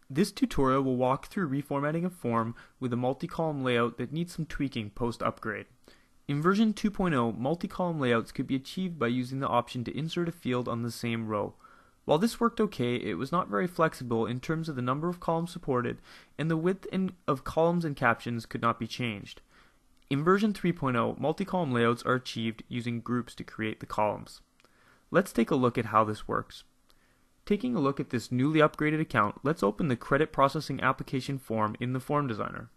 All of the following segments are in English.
This tutorial will walk through reformatting a form with a multi-column layout that needs some tweaking post-upgrade. In version 2.0, multi-column layouts could be achieved by using the option to insert a field on the same row. While this worked okay, it was not very flexible in terms of the number of columns supported, and the width of columns and captions could not be changed. In version 3.0, multi-column layouts are achieved using groups to create the columns. Let's take a look at how this works. Taking a look at this newly upgraded account, let's open the credit processing application form in the Form Designer.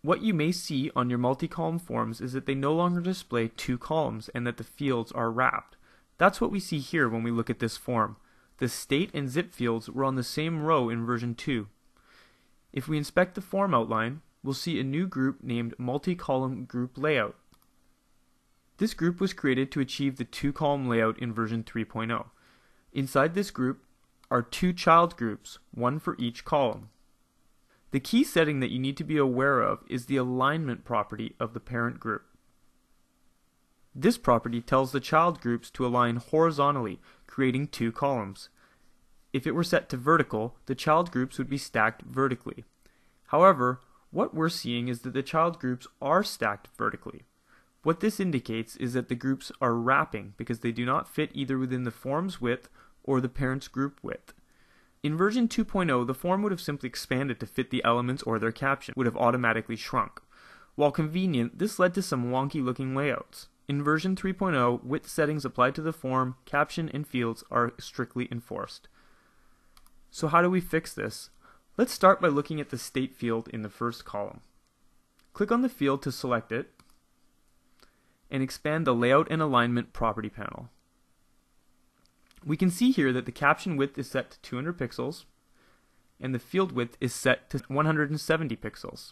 What you may see on your multi-column forms is that they no longer display two columns and that the fields are wrapped. That's what we see here when we look at this form. The state and zip fields were on the same row in version 2. If we inspect the form outline, we'll see a new group named Multi-Column Group Layout. This group was created to achieve the two-column layout in version 3.0. Inside this group are two child groups, one for each column. The key setting that you need to be aware of is the alignment property of the parent group. This property tells the child groups to align horizontally, creating two columns. If it were set to vertical, the child groups would be stacked vertically. However, what we're seeing is that the child groups are stacked vertically. What this indicates is that the groups are wrapping because they do not fit either within the form's width or the parent's group width. In version 2.0, the form would have simply expanded to fit the elements or their caption would have automatically shrunk. While convenient, this led to some wonky looking layouts. In version 3.0, width settings applied to the form, caption, and fields are strictly enforced. So how do we fix this? Let's start by looking at the state field in the first column. Click on the field to select it, and expand the Layout and Alignment property panel. We can see here that the caption width is set to 200 pixels, and the field width is set to 170 pixels.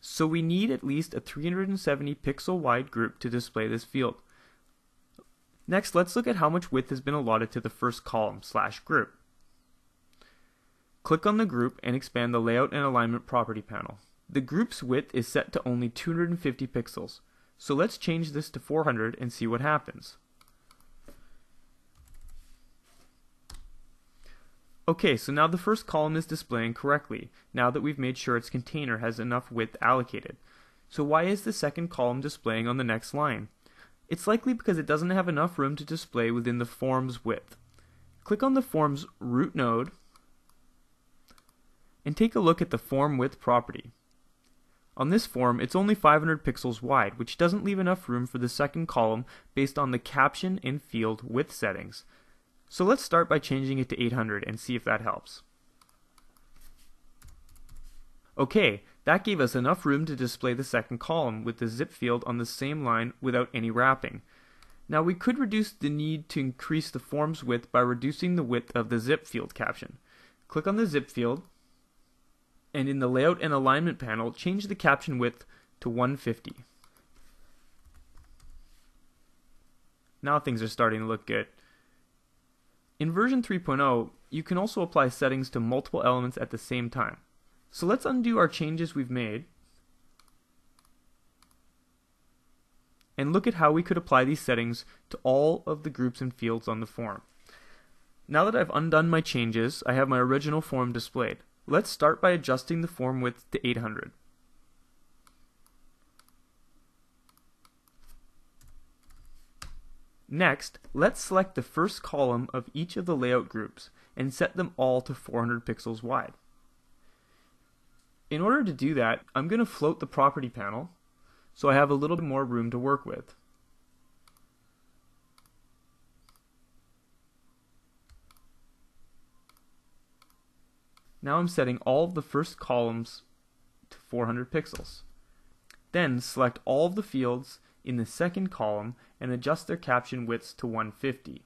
So we need at least a 370 pixel wide group to display this field. Next, let's look at how much width has been allotted to the first column / group. Click on the group and expand the Layout and Alignment property panel. The group's width is set to only 250 pixels. So let's change this to 400 and see what happens. Okay, so now the first column is displaying correctly, now that we've made sure its container has enough width allocated. So why is the second column displaying on the next line? It's likely because it doesn't have enough room to display within the form's width. Click on the form's root node and take a look at the form width property. On this form, it's only 500 pixels wide, which doesn't leave enough room for the second column based on the caption and field width settings. So let's start by changing it to 800 and see if that helps. Okay, that gave us enough room to display the second column with the zip field on the same line without any wrapping. Now we could reduce the need to increase the form's width by reducing the width of the zip field caption. Click on the zip field, and in the Layout and Alignment panel, change the caption width to 150. Now things are starting to look good. In version 3.0, you can also apply settings to multiple elements at the same time. So let's undo our changes we've made and look at how we could apply these settings to all of the groups and fields on the form. Now that I've undone my changes, I have my original form displayed. Let's start by adjusting the form width to 800. Next, let's select the first column of each of the layout groups and set them all to 400 pixels wide. In order to do that, I'm going to float the property panel so I have a little bit more room to work with. Now I'm setting all of the first columns to 400 pixels. Then select all of the fields in the second column and adjust their caption widths to 150.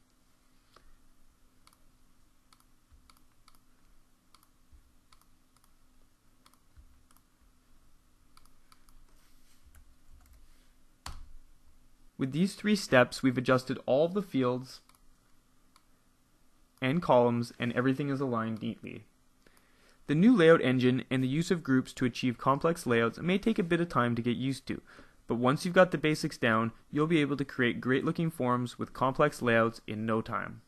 With these three steps, we've adjusted all of the fields and columns, and everything is aligned neatly. The new layout engine and the use of groups to achieve complex layouts may take a bit of time to get used to, but once you've got the basics down, you'll be able to create great looking forms with complex layouts in no time.